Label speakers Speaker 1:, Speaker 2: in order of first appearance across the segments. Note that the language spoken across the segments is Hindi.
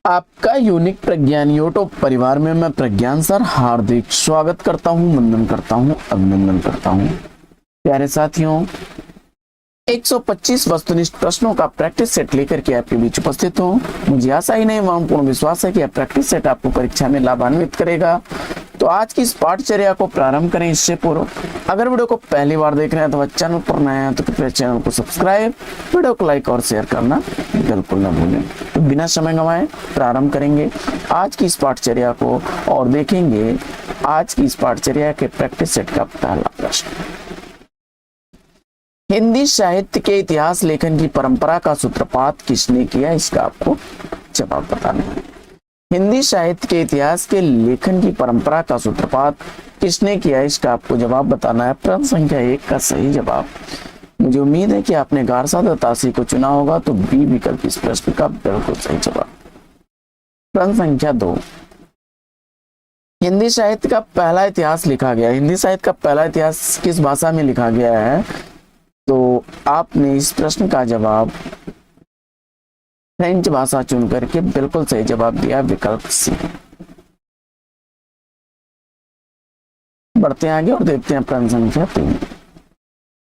Speaker 1: आपका यूनिक प्रज्ञान यूट्यूब परिवार में मैं प्रज्ञान सर हार्दिक स्वागत करता हूं, वंदन करता हूं, अभिनंदन करता हूं। प्यारे साथियों, 125 वस्तुनिष्ठ प्रश्नों का प्रैक्टिस सेट लेकर के आपके बीच उपस्थित हूं। मुझे आशा ही नहीं एवं पूर्ण विश्वास है कि यह प्रैक्टिस सेट आपको परीक्षा में लाभान्वित करेगा। तो आज की इस पाठचर्या को प्रारंभ करें। इससे पूर्व अगर वीडियो को पहली बार देख रहे हैं तो चैनल पर नए हैं तो कृपया चैनल को सब्सक्राइब, वीडियो को लाइक और शेयर करना बिल्कुल न भूलें। तो बिना समय गंवाए प्रारंभ करेंगे आज की इस पाठचर्या को और देखेंगे आज की इस पाठचर्या के प्रैक्टिस सेट का पहला प्रश्न। हिंदी साहित्य के इतिहास लेखन की परंपरा का सूत्रपात किसने किया, इसका आपको जवाब बताना है। हिंदी साहित्य के इतिहास के लेखन की परंपरा का सूत्रपात किसने किया, इसका आपको जवाब बताना है। प्रश्न संख्या 1 का सही जवाब, मुझे उम्मीद है कि आपने गारसा दत्तासी को चुना होगा, तो बी विकल्प इस प्रश्न का बिल्कुल सही जवाब। प्रश्न संख्या 2, हिंदी साहित्य का पहला इतिहास लिखा गया, हिंदी साहित्य का पहला इतिहास किस भाषा में लिखा गया है, तो आपने इस प्रश्न का जवाब फ्रेंच भाषा चुन करके बिल्कुल सही जवाब दिया, विकल्प सी। बढ़ते हैं आगे और देखते हैं प्रश्न संख्या 3।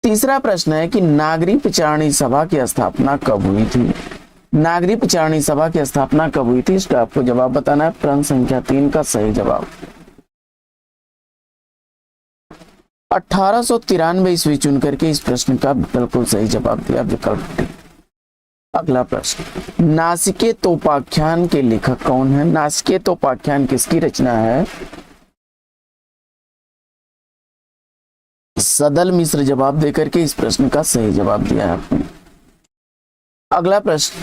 Speaker 1: तीसरा प्रश्न है कि नागरिक विचारणी सभा की स्थापना कब हुई थी। नागरिक विचारणी सभा की स्थापना कब हुई थी, इसका आपको जवाब बताना है। प्रश्न संख्या 3 का सही जवाब 1893 ईस्वी चुन करके इस प्रश्न का बिल्कुल सही जवाब दिया, विकल्प डी। अगला प्रश्न, नासिकेतोपाख्यान के लेखक कौन है। नासिकेतोपाख्यान किसकी रचना है। सदल मिश्र जवाब देकर के इस प्रश्न का सही जवाब दिया है आपने। अगला प्रश्न,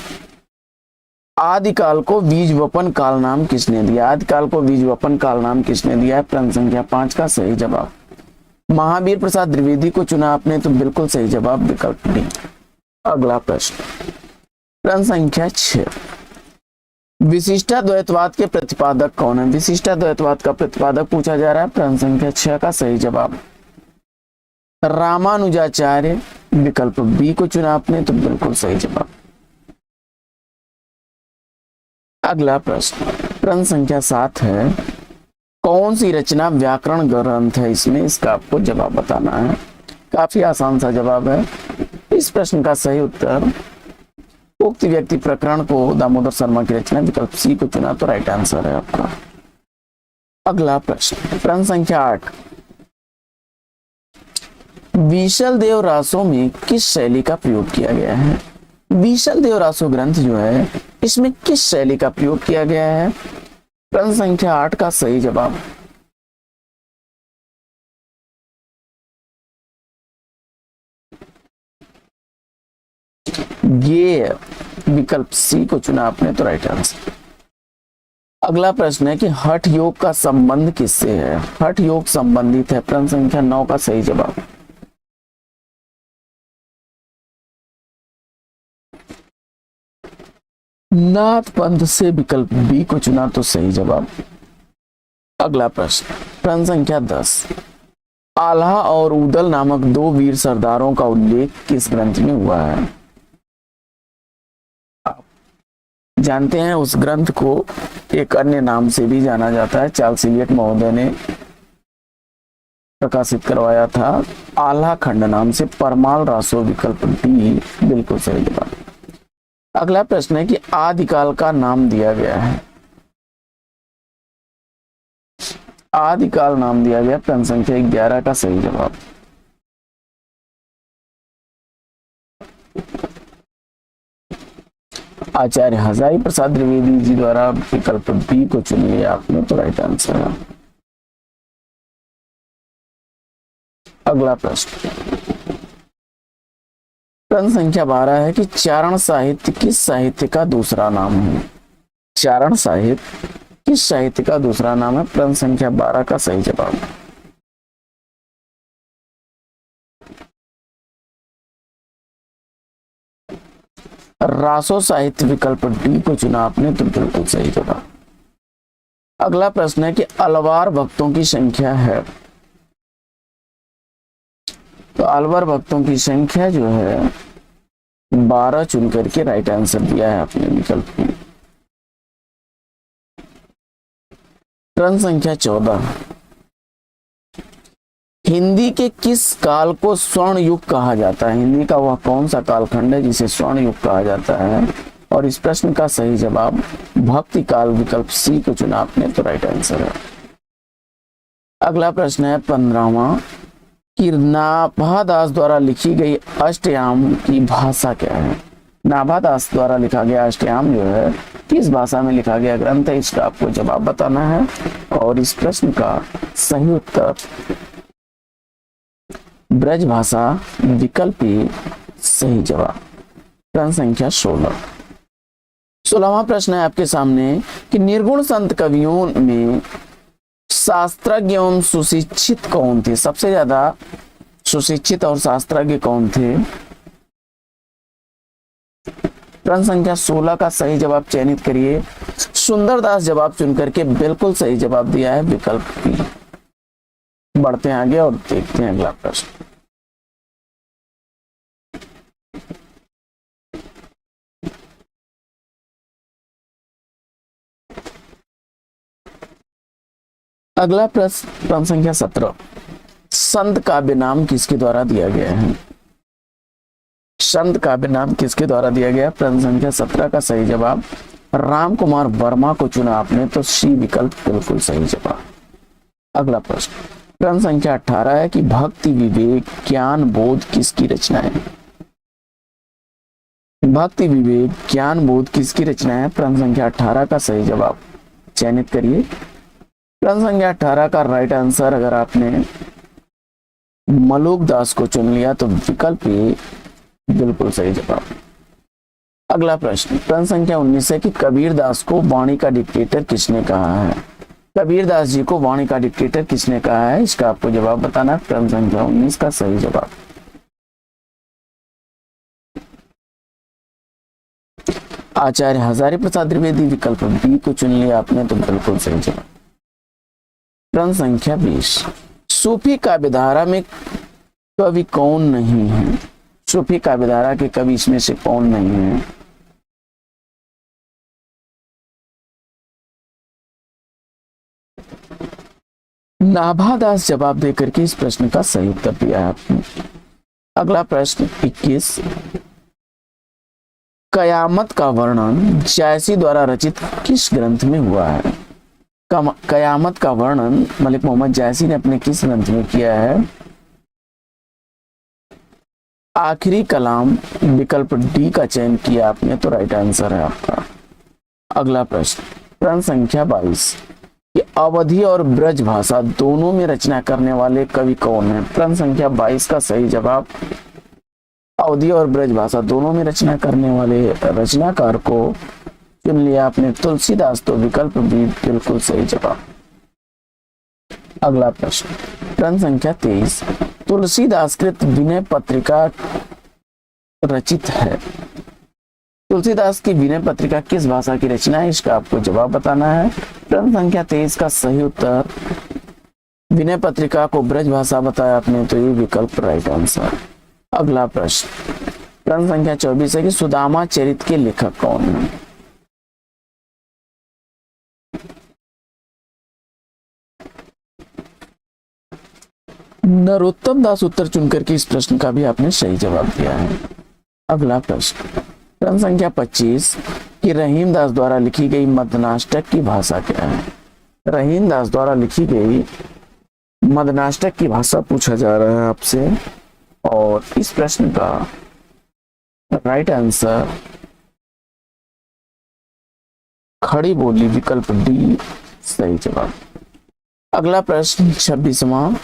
Speaker 1: आदिकाल को बीजवपन काल नाम किसने दिया। आदिकाल को बीजवपन काल नाम किसने दिया है। प्रश्न संख्या 5 का सही जवाब महावीर प्रसाद द्विवेदी को चुना आपने, तो बिल्कुल सही जवाब विकल्प डी। अगला प्रश्न, प्रश्न संख्या 6, विशिष्टाद्वैतवाद के प्रतिपादक कौन है। विशिष्टाद्वैतवाद का प्रतिपादक पूछा जा रहा है। प्रश्न संख्या 6 का सही जवाब रामानुजाचार्य, विकल्प बी को चुना आपने, तो बिल्कुल सही जवाब। अगला प्रश्न, प्रश्न संख्या 7 है, कौन सी रचना व्याकरण ग्रंथ है इसमें, इसका आपको जवाब बताना है। काफी आसान सा जवाब है। इस प्रश्न का सही उत्तर उक्त व्यक्ति प्रकरण को दामोदर शर्मा की रचना, विकल्प सी को चुना, तो राइट आंसर है आपका। अगला प्रश्न, प्रश्न संख्या 8, बीशल देव रासों में किस शैली का प्रयोग किया गया है। बीशल देव रासो ग्रंथ जो है इसमें किस शैली का प्रयोग किया गया है। प्रश्न संख्या 8 का सही जवाब ये विकल्प सी को चुना आपने, तो राइट आंसर। अगला प्रश्न है कि हठ योग का संबंध किससे है। हठ योग संबंधित है। प्रश्न संख्या 9 का सही जवाब नाथ पंथ से, विकल्प बी को चुना, तो सही जवाब। अगला प्रश्न, प्रश्न संख्या 10, आल्हा और उदल नामक 2 वीर सरदारों का उल्लेख किस ग्रंथ में हुआ है। आप जानते हैं उस ग्रंथ को एक अन्य नाम से भी जाना जाता है, चार्ल्स इलियट महोदय ने प्रकाशित करवाया था आल्हा खंड नाम से। परमाल रासो, विकल्प डी बिल्कुल सही जवाब। अगला प्रश्न है कि आदिकाल का नाम दिया गया है। आदिकाल नाम दिया गया, प्रश्न संख्या 11 का सही जवाब। आचार्य हजारी प्रसाद द्विवेदी जी द्वारा, विकल्प बी को चुन लिया आपने, तो राइट आंसर है। अगला प्रश्न, प्रश्न संख्या 12 है कि चारण साहित्य किस साहित्य का दूसरा नाम है। चारण साहित्य किस साहित्य का दूसरा नाम है। प्रश्न संख्या 12 का सही जवाब रासो साहित्य, विकल्प डी को चुना आपने, तो बिल्कुल सही जवाब। अगला प्रश्न है कि अलवार भक्तों की संख्या है। तो अलवर भक्तों की संख्या जो है 12 चुन करके राइट आंसर दिया है आपने, विकल्प में। प्रश्न संख्या 14, हिंदी के किस काल को स्वर्ण युग कहा जाता है? हिंदी का वह कौन सा कालखंड है जिसे स्वर्ण युग कहा जाता है? और इस प्रश्न का सही जवाब भक्ति काल विकल्प सी को चुना आपने, तो राइट आंसर है। अगला प्रश्न है 15वां, कि नाभादास द्वारा लिखी गई अष्टयाम की भाषा क्या है? नाभादास द्वारा लिखा गया अष्टयाम जो है किस भाषा में लिखा गया ग्रंथ है? इसका आपको जवाब बताना है। और इस प्रश्न का सही उत्तर ब्रज भाषा विकल्प ही सही जवाब। प्रश्न संख्या 16वां प्रश्न है आपके सामने कि निर्गुण संत कवियों में शास्त्रज्ञ एवं सुशिक्षित कौन थे? सबसे ज्यादा सुशिक्षित और शास्त्रज्ञ कौन थे? प्रश्न संख्या 16 का सही जवाब चयनित करिए। सुंदरदास जवाब चुनकर के बिल्कुल सही जवाब दिया है, विकल्प बी। बढ़ते हैं आगे और देखते हैं अगला प्रश्न। अगला प्रश्न संख्या 17, संत काव्य नाम किसके द्वारा दिया गया है? संत काव्य नाम किसके द्वारा दिया गया? प्रश्न संख्या 17 का सही जवाब राम कुमार वर्मा को चुना आपने, तो सी विकल्प बिल्कुल सही जवाब। अगला प्रश्न संख्या 18 है कि भक्ति विवेक ज्ञान बोध किसकी रचना है? भक्ति विवेक ज्ञान बोध किसकी रचना है? प्रश्न संख्या 18 का सही जवाब चयनित करिए। प्रश्न संख्या 18 का राइट आंसर अगर आपने मलुक दास को चुन लिया तो विकल्प ही बिल्कुल सही जवाब। अगला प्रश्न संख्या 19 है कि कबीर दास को वाणी का डिक्टेटर किसने कहा है? कबीर दास जी को वाणी का डिक्टेटर किसने कहा है? इसका आपको जवाब बताना है। प्रश्न संख्या 19 का सही जवाब आचार्य हजारी प्रसाद द्विवेदी, विकल्प बी को चुन लिया आपने, तो बिल्कुल सही जवाब। प्रश्न संख्या 20, सूफी काव्यधारा में कवि कौन नहीं है? सूफी काव्यधारा के कवि इसमें से कौन नहीं है? नाभादास जवाब देकर के इस प्रश्न का सही उत्तर दिया है आपने। अगला प्रश्न 21, कयामत का वर्णन जायसी द्वारा रचित किस ग्रंथ में हुआ है? कयामत का वर्णन मलिक मोहम्मद जायसी ने अपने किस ग्रंथ में किया है? आखिरी कलाम, विकल्प डी का चयन किया आपने, तो राइट आंसर है आपका। अगला प्रश्न संख्या 22, कि अवधी और ब्रज भाषा दोनों में रचना करने वाले कवि कौन है? प्रश्न संख्या 22 का सही जवाब अवधी और ब्रज भाषा दोनों में रचना करने वाले रचनाकार को चुन लिया आपने, तुलसीदास, तो विकल्प बी बिल्कुल सही जवाब। अगला प्रश्न संख्या 23, तुलसीदास कृत विनय पत्रिका रचित है। तुलसीदास की विनय पत्रिका किस भाषा की रचना है? इसका आपको जवाब बताना है। प्रश्न संख्या 23 का सही उत्तर विनय पत्रिका को ब्रज भाषा बताया आपने, तो ये विकल्प राइट आंसर। अगला प्रश्न संख्या 24 है कि सुदामा चरित के लेखक कौन है? नरोत्तम दास उत्तर चुनकर के इस प्रश्न का भी आपने सही जवाब दिया है। अगला प्रश्न संख्या 25, कि रहीम दास द्वारा लिखी गई मदनाष्टक की भाषा क्या है? रहीम दास द्वारा लिखी गई मदनाष्टक की भाषा पूछा जा रहा है आपसे, और इस प्रश्न का राइट आंसर खड़ी बोली, विकल्प डी सही जवाब। अगला प्रश्न 26वां,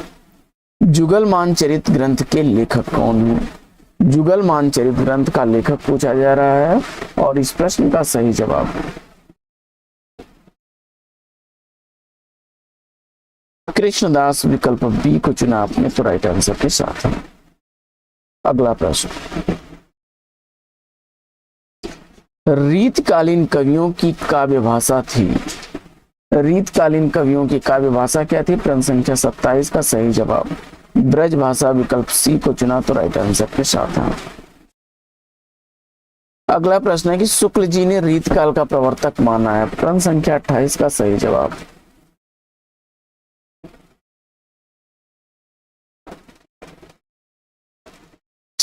Speaker 1: जुगलमान चरित ग्रंथ के लेखक कौन है? जुगलमान चरित ग्रंथ का लेखक पूछा जा रहा है, और इस प्रश्न का सही जवाब कृष्णदास, विकल्प बी को चुना आपने, तो राइट आंसर के साथ है। अगला प्रश्न, रीतकालीन कवियों की काव्य भाषा थी। रीतकालीन कवियों की काव्य भाषा क्या थी? प्रश्न संख्या 27 का सही जवाब ब्रज भाषा, विकल्प सी को चुना, तो राइट आंसर के साथ है। अगला प्रश्न है कि शुक्ल जी ने रीतकाल का प्रवर्तक माना है। प्रश्न संख्या 28 का सही जवाब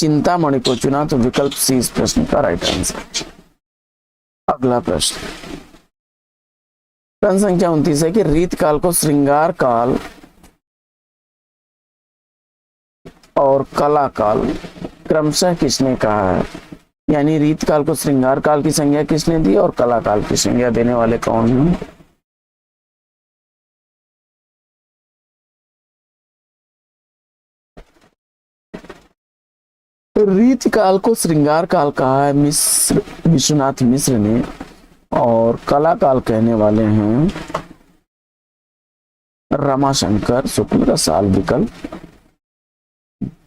Speaker 1: चिंतामणि को चुना? तो विकल्प सी इस प्रश्न का राइट आंसर। अगला प्रश्न, प्रश्न संख्या 29 है कि रीत काल को श्रृंगार काल और कला काल क्रमशः किसने कहा है? यानी रीत काल को श्रृंगार काल की संज्ञा किसने दी और कला काल की संज्ञा देने वाले कौन हैं? रीत काल को श्रृंगार काल कहा है मिश्र विश्वनाथ मिश्र ने, और कला काल कहने वाले हैं रमाशंकर शुक्ल का साल। विकल्प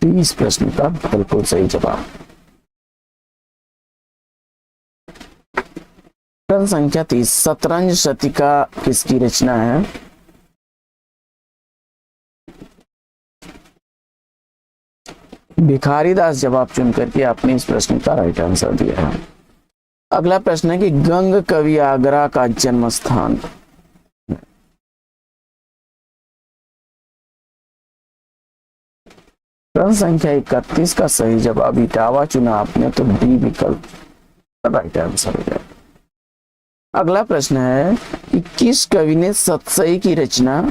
Speaker 1: डी इस प्रश्न का बिल्कुल सही जवाब। प्रश्न संख्या 30, शतरंज शतिका किसकी रचना है? भिखारी दास जवाब चुन करके आपने इस प्रश्न का राइट आंसर दिया है। अगला प्रश्न है कि गंग कवि आगरा का जन्म स्थान। प्रश्न संख्या 31 का सही जवाब इटावा चुना आपने, तो डी विकल्प राइट आंसर हो जाए। अगला प्रश्न है कि किस कवि ने सतसई की रचना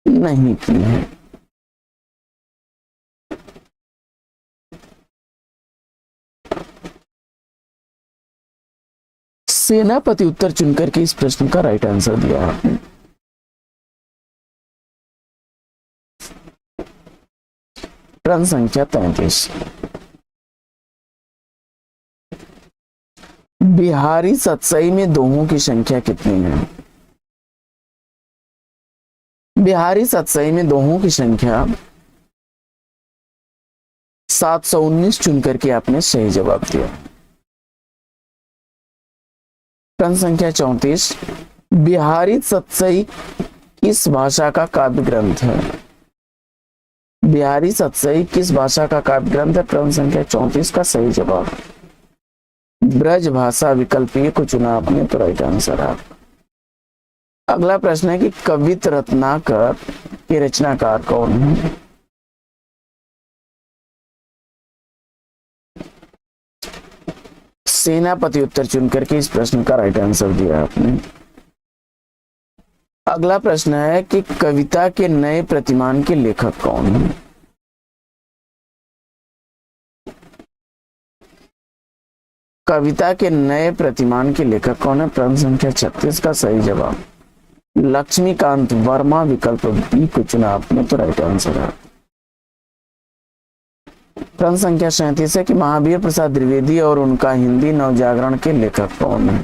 Speaker 1: नहीं की है? सेनापति उत्तर चुनकर के इस प्रश्न का राइट आंसर दिया है। प्रश्न संख्या 33, बिहारी सतसई में दोहों की संख्या कितनी है? बिहारी सतसई में दोहों की संख्या 719 चुनकर के आपने सही जवाब दिया। प्रश्न संख्या 34, बिहारी सतसई किस भाषा का काव्य ग्रंथ है? बिहारी सतसई किस भाषा का काव्य ग्रंथ है? प्रश्न संख्या 34 का सही जवाब ब्रज भाषा। विकल्प ए को चुना आपने, तो राइट आंसर है। अगला प्रश्न है कि कवित रत्नाकर के रचनाकार कौन है? सेनापति उत्तर चुनकर के इस प्रश्न का राइट आंसर दिया आपने। अगला प्रश्न है कि कविता के नए प्रतिमान के लेखक कौन हैं? कविता के नए प्रतिमान के लेखक कौन है? प्रश्न संख्या 36 का सही जवाब लक्ष्मीकांत वर्मा। विकल्प बी को चुना आपने, तो राइट आंसर है। प्रश्न संख्या 37 है कि महावीर प्रसाद द्विवेदी और उनका हिंदी नवजागरण के लेखक कौन है?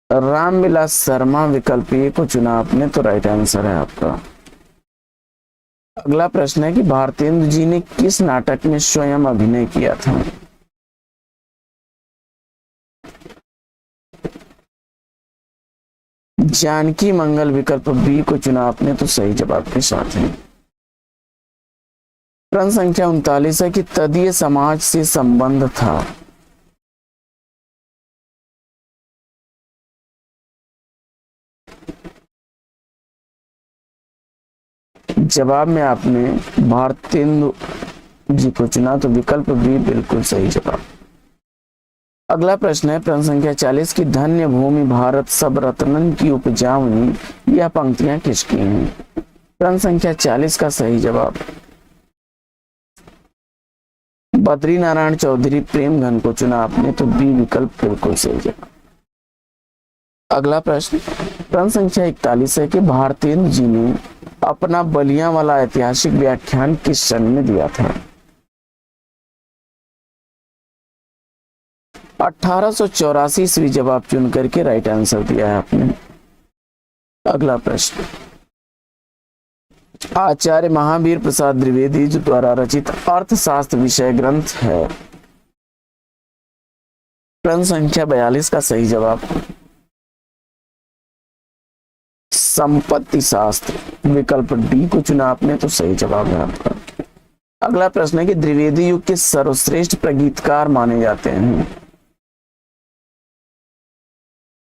Speaker 1: रामविलास शर्मा। विकल्प ए को चुना आपने, तो राइट आंसर है आपका। अगला प्रश्न है कि भारतेंदु जी ने किस नाटक में स्वयं अभिनय किया था? जानकी मंगल। विकल्प बी को चुना आपने, तो सही जवाब के साथ है। प्रश्न संख्या 39 है कि तदीय समाज से संबंध था। जवाब में आपने भारतेंदु जी को चुना, तो विकल्प बी बिल्कुल सही जवाब। अगला प्रश्न है प्रश्न संख्या 40 की धन्य भूमि भारत सब रत्नन की उपजावनी, यह पंक्तियां किसकी हैं? प्रश्न संख्या 40 का सही जवाब बद्री नारायण चौधरी प्रेमघन को चुना आपने, तो बी विकल्प बिल्कुल सही जवाब। अगला प्रश्न संख्या 41 है कि भारतेंदु जी ने अपना बलिया वाला ऐतिहासिक व्याख्यान किस सन में दिया था? 1884 ईस्वी जवाब चुन करके राइट आंसर दिया है आपने। अगला प्रश्न आचार्य महावीर प्रसाद द्विवेदी जी द्वारा रचित अर्थशास्त्र विषय ग्रंथ है। प्रश्न संख्या 42 का सही जवाब संपत्ति शास्त्र। विकल्प डी को चुना आपने, तो सही जवाब है आपका। अगला प्रश्न है कि द्विवेदी युग के सर्वश्रेष्ठ प्रगीतकार माने जाते हैं,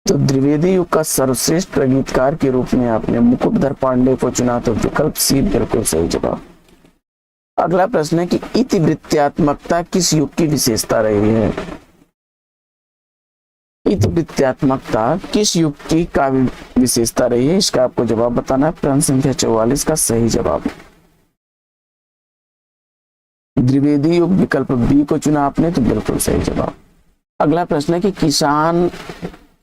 Speaker 1: तो तो द्विवेदी युग का सर्वश्रेष्ठ गीतकार के रूप में आपने मुकुटधर पांडे को चुना, तो विकल्प सी बिल्कुल सही जवाब। अगला प्रश्न है कि इतिवृत्तात्मकता किस युग की विशेषता रही है? इतिवृत्तात्मकता किस युग की काव्य विशेषता रही है, इसका आपको जवाब बताना है। प्रश्न संख्या 44 का सही जवाब द्विवेदी युग, विकल्प बी को चुना आपने, तो बिल्कुल सही जवाब। अगला प्रश्न है कि किसान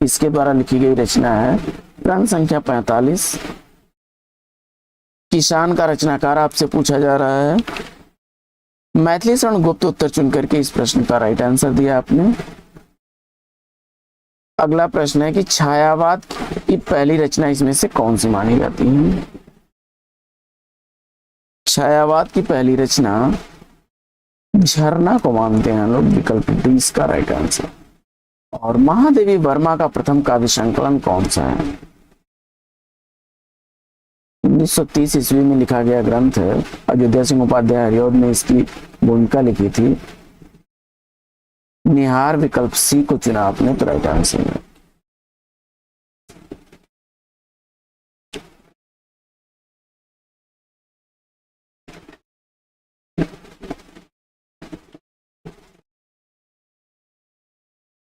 Speaker 1: इसके द्वारा लिखी गई रचना है। प्रश्न संख्या 45, किसान का रचनाकार आपसे पूछा जा रहा है। मैथिली शरण गुप्त उत्तर चुन करके इस प्रश्न का राइट आंसर दिया आपने। अगला प्रश्न है कि छायावाद की पहली रचना इसमें से कौन सी मानी जाती है? छायावाद की पहली रचना झरना को मानते हैं लोग, विकल्प डी इसका राइट आंसर। और महादेवी वर्मा का प्रथम काव्य संकलन कौन सा है? 1930 ईस्वी में लिखा गया ग्रंथ है। अयोध्या सिंह उपाध्याय हरिऔध ने इसकी भूमिका लिखी थी। निहार, विकल्प सी को चुना आपने, तो राइट आंसर है।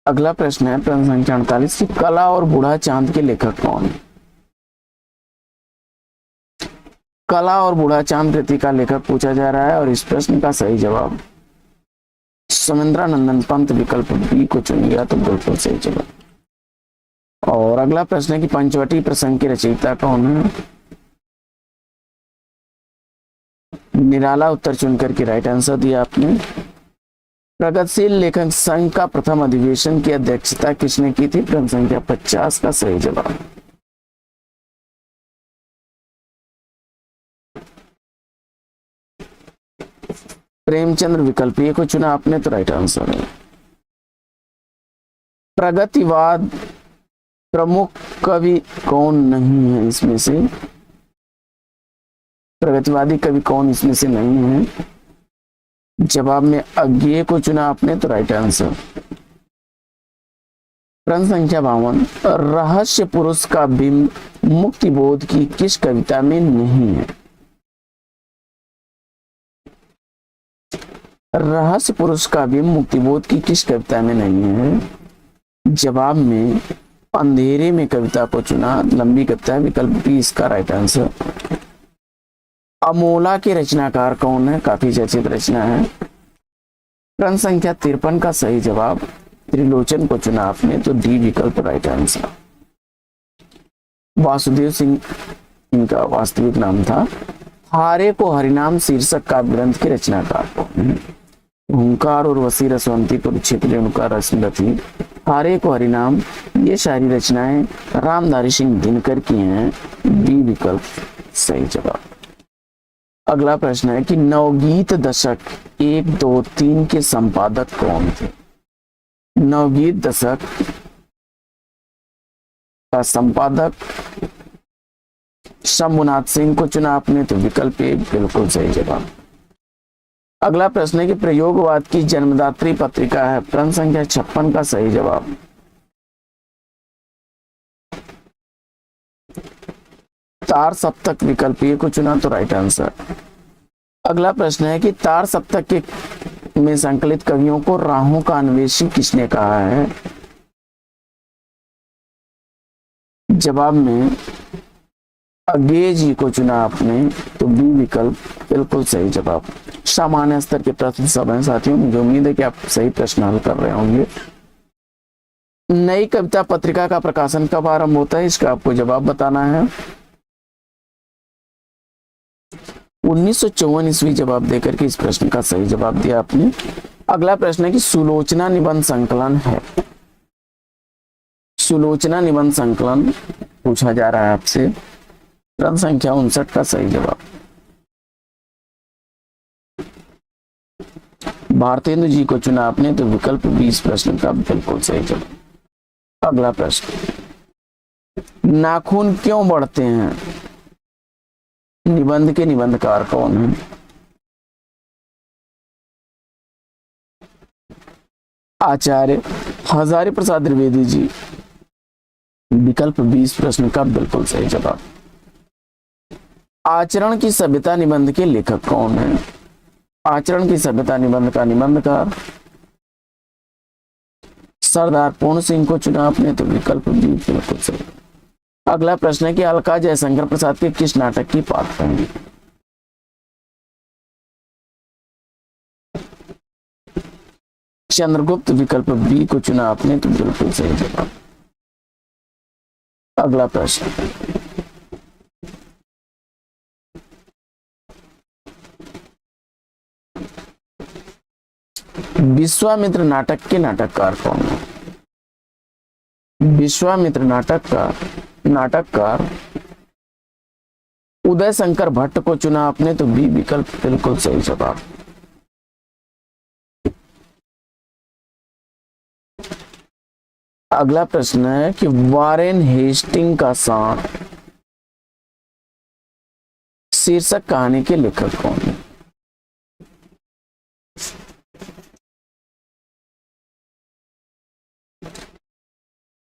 Speaker 1: अगला प्रश्न है प्रश्न संख्या 48 की कला और बूढ़ा चांद के लेखक कौन है? कला और बूढ़ा चांद कृति का लेखक पूछा जा रहा है और इस प्रश्न का सही जवाब सुमेंद्रानंदन पंत, विकल्प बी को चुनिएगा, तो बिल्कुल सही जवाब। और अगला प्रश्न है कि पंचवटी प्रसंग के रचयिता कौन है? निराला उत्तर चुन करके राइट आंसर दिया आपने। प्रगतिशील लेखक संघ का प्रथम अधिवेशन की अध्यक्षता किसने की थी? प्रश्न संख्या 50 का सही जवाब। प्रेमचंद्र, विकल्प ए को चुना आपने, तो राइट आंसर है। प्रगतिवाद प्रमुख कवि कौन नहीं है इसमें से? प्रगतिवादी कवि कौन इसमें से नहीं है? जवाब में अज्ञेय को चुना आपने, तो राइट आंसर। प्रश्न संख्या 52, रहस्य पुरुष का बिंब मुक्ति बोध की किस कविता में नहीं है? रहस्य पुरुष का बिंब मुक्तिबोध की किस कविता में नहीं है? जवाब में अंधेरे में कविता को चुना, लंबी कविता है, विकल्प बी इसका राइट आंसर। अमोला के रचनाकार कौन है? काफी चर्चित रचना है। प्रश्न संख्या 53 का सही जवाब त्रिलोचन को चुना आपने, तो डी विकल्प राइट आंसर। वासुदेव सिंह इनका वास्तविक नाम था। हारे को हरिनाम शीर्षक काव्य ग्रंथ के रचनाकार कौन है? हुंकार और वसी रसवंती कुरुक्षेत्र रेणुका रसमरथी, हारे को हरिनाम, ये सारी रचनाएं रामधारी सिंह दिनकर की हैं, बी विकल्प सही जवाब। अगला प्रश्न है कि नवगीत दशक 1, 2, 3 के संपादक कौन थे? नवगीत दशक का संपादक शंभुनाथ सिंह को चुना आपने, तो विकल्प ए बिल्कुल सही जवाब। अगला प्रश्न है कि प्रयोगवाद की जन्मदात्री पत्रिका है। प्रश्न संख्या 56 का सही जवाब तार सप्तक, विकल्प ए को चुना, तो राइट आंसर। अगला प्रश्न है कि तार सप्तक के में संकलित कवियों को राहों का अन्वेषी किसने कहा है? जवाब में अज्ञेय जी को चुना आपने, तो बी विकल्प बिल्कुल सही जवाब। सामान्य स्तर के प्रश्न सब हैं साथियों, मुझे उम्मीद है कि आप सही प्रश्न हल कर रहे होंगे। नई कविता पत्रिका का प्रकाशन कब आरंभ होता है? इसका आपको जवाब बताना है। 1954 ईस्वी जवाब देकर के इस प्रश्न का सही जवाब दिया आपने। अगला प्रश्न है कि सुलोचना निबंध संकलन है। सुलोचना निबंध संकलन पूछा जा रहा है आपसे। प्रश्न संख्या 59 का सही जवाब भारतेंदु जी को चुना आपने, तो विकल्प 20 प्रश्न का बिल्कुल सही जवाब। अगला प्रश्न, नाखून क्यों बढ़ते हैं? निबंध के निबंधकार कौन है? आचार्य हजारी प्रसाद द्विवेदी जी, विकल्प 20 प्रश्न का बिल्कुल सही जवाब। आचरण की सभ्यता निबंध के लेखक कौन है? आचरण की सभ्यता निबंध का निबंधकार सरदार पूर्ण सिंह को चुना आपने, तो विकल्प बी बिल्कुल सही। अगला प्रश्न है कि अलका जयशंकर प्रसाद के किस नाटक की पात्र हैं? चंद्रगुप्त, विकल्प बी को चुना आपने, तो बिल्कुल सही जवाब। अगला प्रश्न, विश्वामित्र नाटक के नाटककार कौन है? विश्वामित्र नाटककार उदय शंकर भट्ट को चुना आपने, तो बी विकल्प बिल्कुल सही जवाब। अगला प्रश्न है कि वारेन हेस्टिंग का सांप शीर्षक कहानी के लेखक कौन है?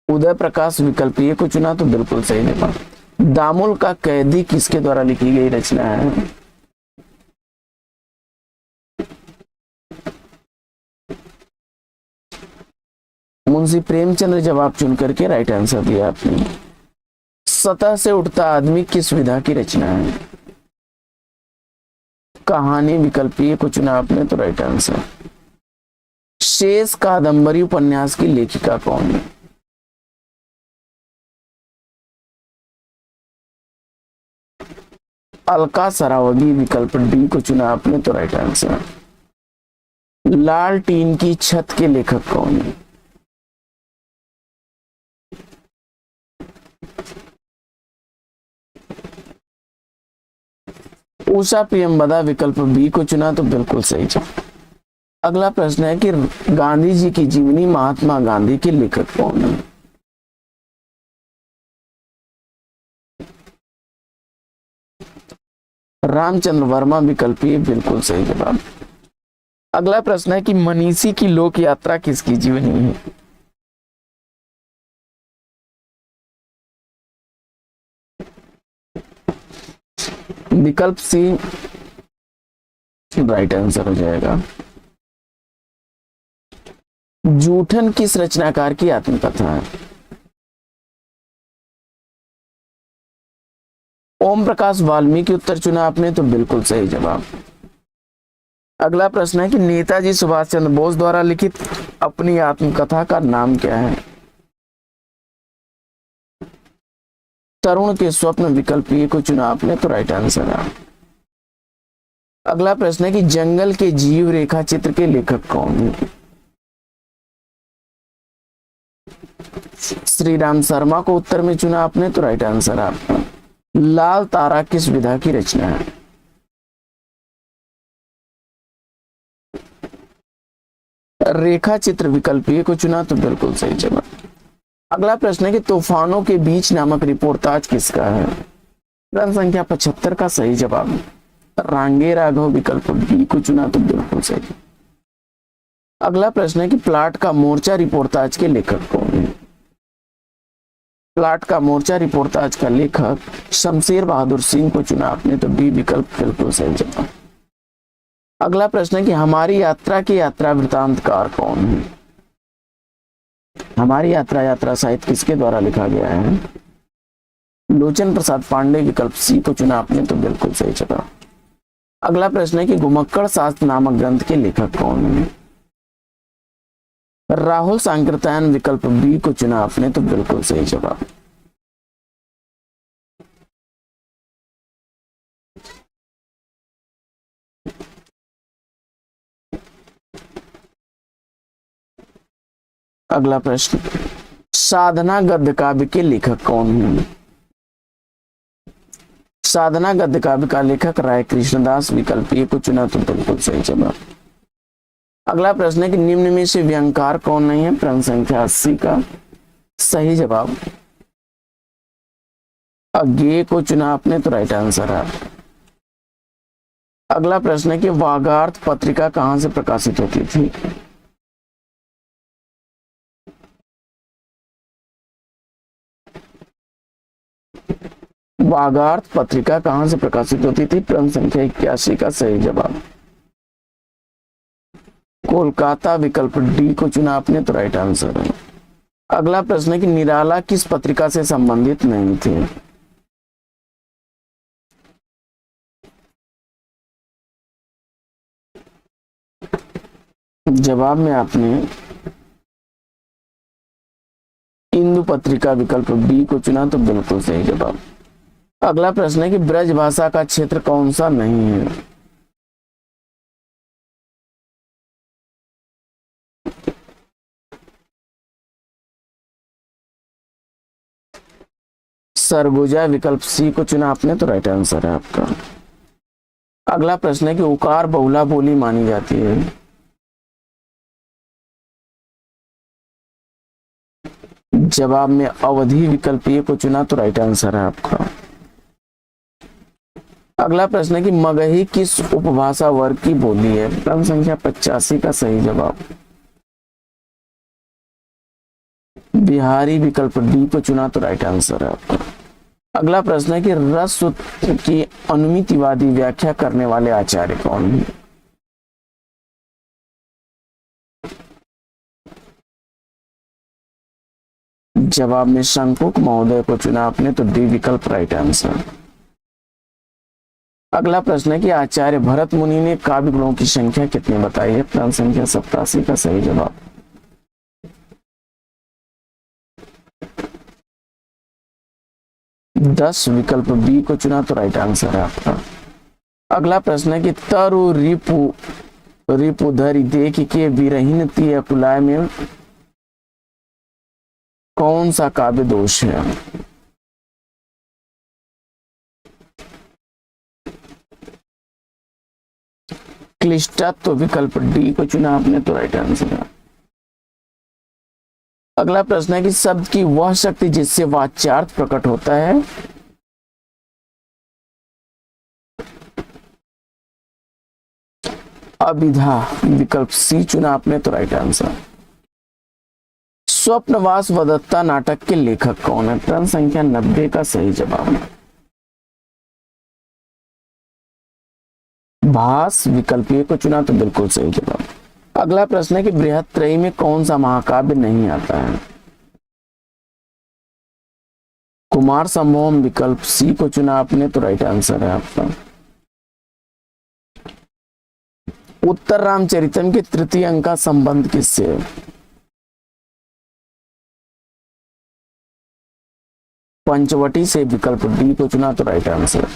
Speaker 1: उदय प्रकाश, विकल्प ए को चुना, तो बिल्कुल सही जवाब। दामुल का कैदी किसके द्वारा लिखी गई रचना है? मुंशी प्रेमचंद्र जवाब चुन करके राइट आंसर दिया आपने। सतह से उठता आदमी किस विधा की रचना है? कहानी, विकल्प ए को चुना आपने, तो राइट आंसर। शेष कादंबरी उपन्यास की लेखिका कौन है? अलका सरावगी, विकल्प डी को चुना आपने, तो राइट आंसर। लाल टीन की छत के लेखक कौन है? उषा प्रियंवदा, विकल्प बी को चुना, तो बिल्कुल सही जवाब। अगला प्रश्न है कि गांधी जी की जीवनी महात्मा गांधी के लेखक कौन है? रामचंद्र वर्मा, विकल्प ए बिल्कुल सही जवाब। अगला प्रश्न है कि मनीषी की लोक यात्रा किसकी जीवनी है? विकल्प सी राइट आंसर हो जाएगा। जूठन किस रचनाकार की आत्मकथा है? ओम प्रकाश वाल्मीकि, उत्तर चुना आपने, तो बिल्कुल सही जवाब। अगला प्रश्न है कि नेताजी सुभाष चंद्र बोस द्वारा लिखित अपनी आत्मकथा का नाम क्या है? तरुण के स्वप्न, विकल्प ए को चुना आपने, तो राइट आंसर है। अगला प्रश्न है कि जंगल के जीव रेखा चित्र के लेखक कौन है? श्री राम शर्मा को उत्तर में चुना आपने, तो राइट आंसर है आपका। लाल तारा किस विधा की रचना है? रेखा चित्र, विकल्प ए को चुना, तो बिल्कुल सही जवाब। अगला प्रश्न है कि तूफानों के बीच नामक रिपोर्टाज किसका है? प्रश्न संख्या 75 का सही जवाब रांगे राघव, विकल्प बी को चुना, तो बिल्कुल सही। अगला प्रश्न है कि प्लाट का मोर्चा रिपोर्टाज के लेखक कौन है? प्लाट का मोर्चा रिपोर्टाज का लेखक शमशेर बहादुर सिंह को चुना आपने, तो बी विकल्प बिल्कुल सही जवाब। अगला प्रश्न है कि हमारी यात्रा की यात्रा वृतांतकार कौन है? हमारी यात्रा साहित्य किसके द्वारा लिखा गया है? लोचन प्रसाद पांडे, विकल्प सी को चुना आपने, तो बिल्कुल सही जवाब। अगला प्रश्न है कि घुमक्कड़ शास्त्र नामक ग्रंथ के लेखक कौन है? राहुल सांकृत्यायन, विकल्प बी को चुना आपने, तो बिल्कुल सही जवाब। अगला प्रश्न, साधना गद्य काव्य के लेखक कौन है? साधना गद्य काव्य का लेखक राय कृष्णदास, विकल्प ए को चुना, तो बिल्कुल सही जवाब। अगला प्रश्न है कि निम्न में से व्यंग्यकार कौन नहीं है? प्रश्न संख्या 80 का सही जवाब अज्ञेय को चुना आपने, तो राइट आंसर है। अगला प्रश्न है कि वागार्थ पत्रिका कहां से प्रकाशित होती थी? वागार्थ पत्रिका कहां से प्रकाशित होती थी? क्रम संख्या 81 का सही जवाब। कोलकाता, विकल्प डी को चुना आपने, तो राइट आंसर है। अगला प्रश्न है कि निराला किस पत्रिका से संबंधित नहीं थे? जवाब में आपने हिंदू पत्रिका, विकल्प बी को चुना, तो बिल्कुल सही जवाब। अगला प्रश्न है कि ब्रज भाषा का क्षेत्र कौन सा नहीं है? सरगुजा, विकल्प सी को चुना आपने, तो राइट आंसर है आपका। अगला प्रश्न है कि उकार बहुला बोली मानी जाती है? जवाब में अवधि, विकल्प ए को चुना, तो राइट आंसर है आपका। अगला प्रश्न है कि मगही किस उपभाषा वर्ग की बोली है? क्रम संख्या 85 का सही जवाब। बिहारी, विकल्प डी को चुना, तो राइट आंसर है आपका। अगला प्रश्न है कि रस सूत्र की अनुमितिवादी व्याख्या करने वाले आचार्य कौन है? जवाब में शंकुक महोदय को चुना आपने, तो डी विकल्प राइट आंसर। अगला प्रश्न है कि आचार्य भरत मुनि ने काव्य गुणों की संख्या कितनी बताई है? क्रम संख्या 87 का सही जवाब। दस, विकल्प बी को चुना, तो राइट आंसर है आपका। अगला प्रश्न है कि तरु रिपु धरि देख के विरहीन ती अकुलाय में कौन सा काव्य दोष है? क्लिष्टत्व, तो विकल्प डी को चुना आपने, तो राइट आंसर है। अगला प्रश्न है कि शब्द की वह शक्ति जिससे वाच्यार्थ प्रकट होता है? अभिधा, विकल्प सी चुना आपने, तो राइट आंसर। स्वप्नवास वदत्ता नाटक के लेखक कौन है? क्रम संख्या 90 का सही जवाब। भास, विकल्प ए को चुना, तो बिल्कुल सही जवाब। अगला प्रश्न है कि बृहत्त्रयी में कौन सा महाकाव्य नहीं आता है? कुमार संभवम, विकल्प सी को चुना आपने, तो राइट आंसर है आपका। उत्तर रामचरितम के तृतीय अंक का संबंध किससे है? पंचवटी से, विकल्प डी को चुना, तो राइट आंसर।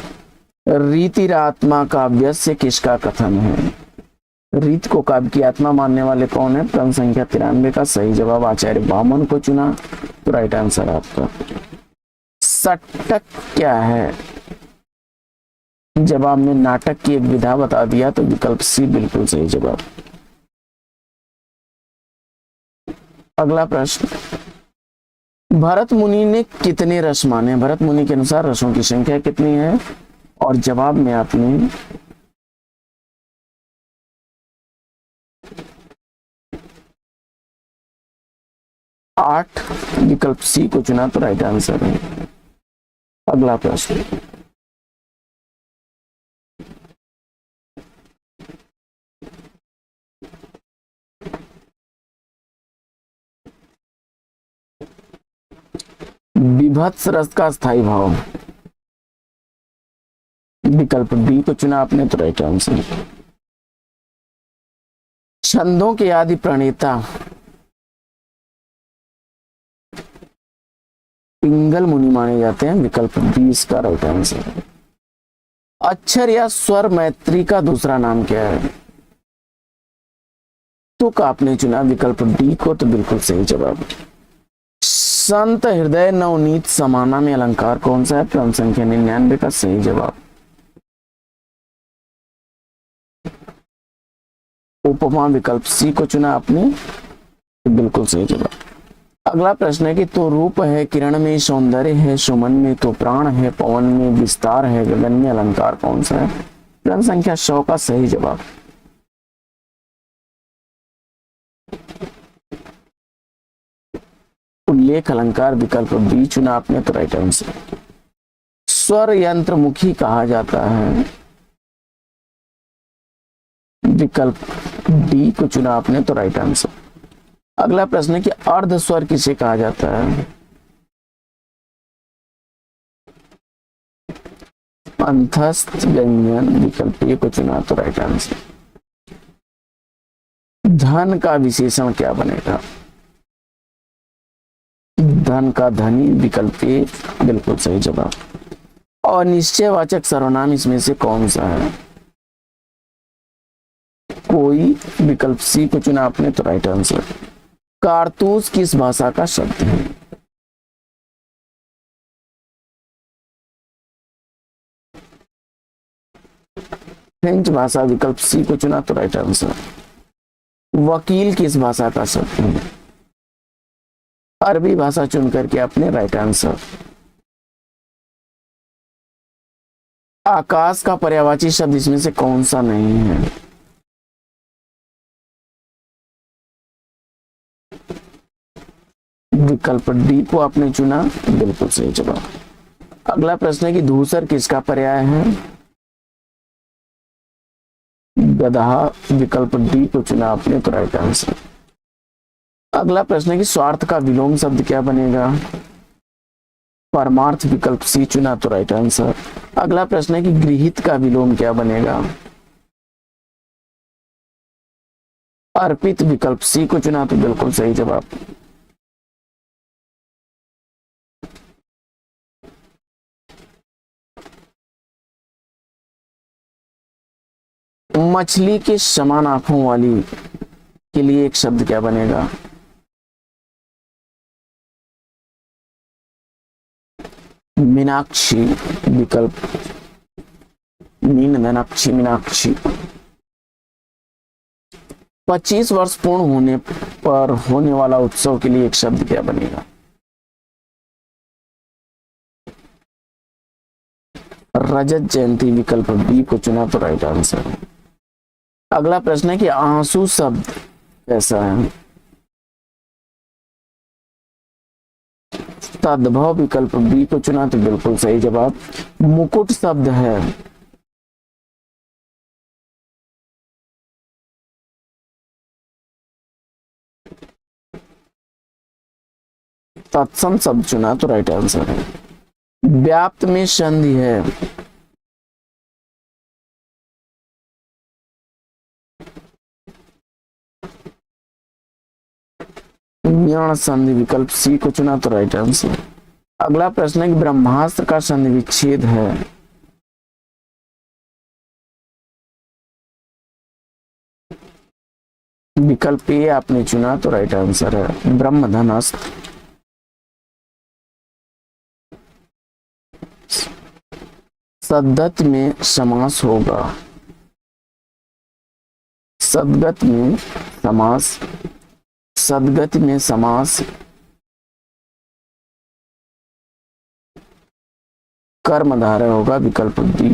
Speaker 1: रीति आत्मा काव्य से किसका कथन है? रीत को काव्य की आत्मा मानने वाले कौन है? क्रम संख्या 93 का सही जवाब। आचार्य वामन को चुना, तो राइट आंसर आपका। सट्टक क्या है? जवाब में नाटक की एक विधा बता दिया, तो विकल्प सी बिल्कुल सही जवाब। अगला प्रश्न, भरत मुनि ने कितने रस माने? भरत मुनि के अनुसार रसों की संख्या कितनी है? और जवाब में आपने 8, विकल्प सी को चुना, तो राइट आंसर है। अगला प्रश्न, विभत्स रस का स्थायी भाव? विकल्प बी को चुना आपने, तो राइट आंसर। छंदों के आदि प्रणेता पिंगल मुनि माने जाते हैं, विकल्प बी इसका राइट आंसर है। अक्षर या स्वर मैत्री का दूसरा नाम क्या है? तुक आपने चुना, विकल्प डी को, तो बिल्कुल सही जवाब। संत हृदय नवनीत समाना में अलंकार कौन सा है? क्रम संख्या 99 का सही जवाब। उपमा, विकल्प सी को चुना आपने, तो बिल्कुल सही जवाब। अगला प्रश्न है कि तो रूप है किरण में, सौंदर्य है सुमन में, तो प्राण है पवन में, विस्तार है गगन में, अलंकार कौन सा है? क्रम संख्या 100 का सही जवाब। उल्लेख अलंकार, विकल्प बी चुना आपने, तो राइट आंसर। स्वर यंत्रमुखी कहा जाता है? विकल्प डी को चुना आपने तो राइट आंसर। अगला प्रश्न है कि अर्ध स्वर किसे कहा जाता है? अंतस्थ व्यंजन, विकल्प ए को चुना तो राइट आंसर। धन का विशेषण क्या बनेगा? धन का धनी, विकल्प ए बिल्कुल सही जवाब। और निश्चयवाचक सर्वनाम इसमें से कौन सा है? कोई, विकल्प सी को चुना आपने तो राइट आंसर। कारतूस किस भाषा का शब्द है? फ्रेंच भाषा, विकल्प सी को चुना तो राइट आंसर। वकील किस भाषा का शब्द है? अरबी भाषा चुन करके आपने राइट आंसर। आकाश का पर्यायवाची शब्द इसमें से कौन सा नहीं है? विकल्प डी को आपने चुना, बिल्कुल सही जवाब। अगला प्रश्न है कि धूसर किसका पर्याय है? गधा, विकल्प डी को चुना आपने तो राइट आंसर। अगला प्रश्न है कि स्वार्थ का विलोम शब्द क्या बनेगा? परमार्थ, विकल्प सी चुना तो राइट आंसर। अगला प्रश्न है कि गृहीत का विलोम क्या बनेगा? अर्पित, विकल्प सी को चुना तो बिल्कुल सही जवाब। मछली के समान आंखों वाली के लिए एक शब्द क्या बनेगा? मीनाक्षी, विकल्प मीनाक्षी, मीनाक्षी। 25 वर्ष पूर्ण होने पर होने वाला उत्सव के लिए एक शब्द क्या बनेगा? रजत जयंती, विकल्प बी को चुना तो राइट आंसर। अगला प्रश्न है कि आंसू शब्द कैसा है? तद्भव, विकल्प बी को चुना तो बिल्कुल सही जवाब। मुकुट शब्द है? तत्सम शब्द चुना तो राइट आंसर है। व्याप्त में संधि है? यण संधि, विकल्प सी को चुना तो राइट आंसर। अगला प्रश्न है कि ब्रह्मास्त्र का संधि विच्छेद है? विकल्प ए आपने चुना तो राइट आंसर है, ब्रह्मधनस्त्र। सद्गत में समास होगा? सद्गत में समास, सद्गत में समास कर्मधारय होगा, विकल्प डी।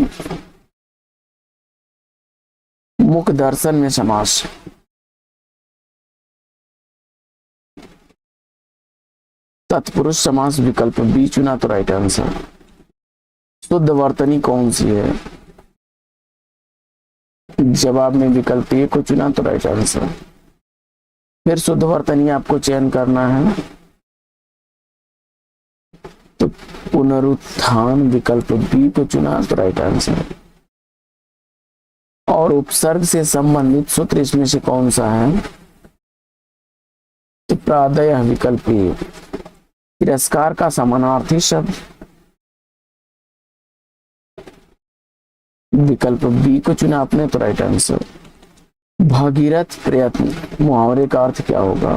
Speaker 1: मुख दर्शन में समास, तत्पुरुष समास, विकल्प बी चुना तो राइट आंसर। शुद्ध वर्तनी कौन सी है? जवाब में विकल्प ए को चुना तो राइट आंसर। फिर शुद्ध वर्तनी आपको चयन करना है तो पुनरुत्थान, विकल्प बी को चुना तो राइट आंसर। और उपसर्ग से संबंधित सूत्र इसमें से कौन सा है? तो प्रादय, विकल्प ए। तिरस्कार का समानार्थी शब्द, विकल्प बी को चुना आपने तो राइट आंसर। भागीरथ प्रयत्न मुहावरे का अर्थ क्या होगा?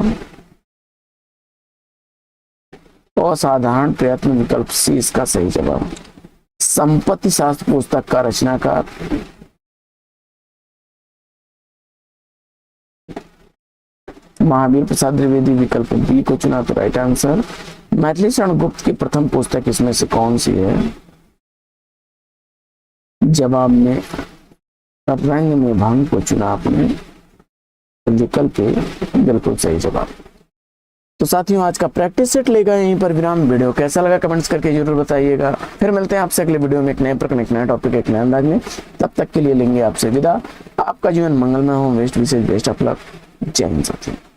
Speaker 1: असाधारण प्रयत्न, विकल्प सी इसका सही जवाब। संपत्ति शास्त्र पुस्तक का रचनाकार? महावीर प्रसाद द्विवेदी, विकल्प बी को चुना तो राइट आंसर। मैथिली शरण गुप्त की प्रथम पुस्तक इसमें से कौन सी है? जवाब में रंग में भंग को चुना आपने, विकल्प बिल्कुल सही जवाब। तो तो साथियों आज का प्रैक्टिस सेट लेगा यहीं पर विराम। वीडियो कैसा लगा कमेंट्स करके जरूर बताइएगा। फिर मिलते हैं आपसे अगले वीडियो में एक नए प्रकरण, एक नया टॉपिक, एक नए अंदाज में। तब तक के लिए लेंगे आपसे विदा। आपका जीवन मंगलमय हो। Best wishes best of luck. जय हिंद साथियों।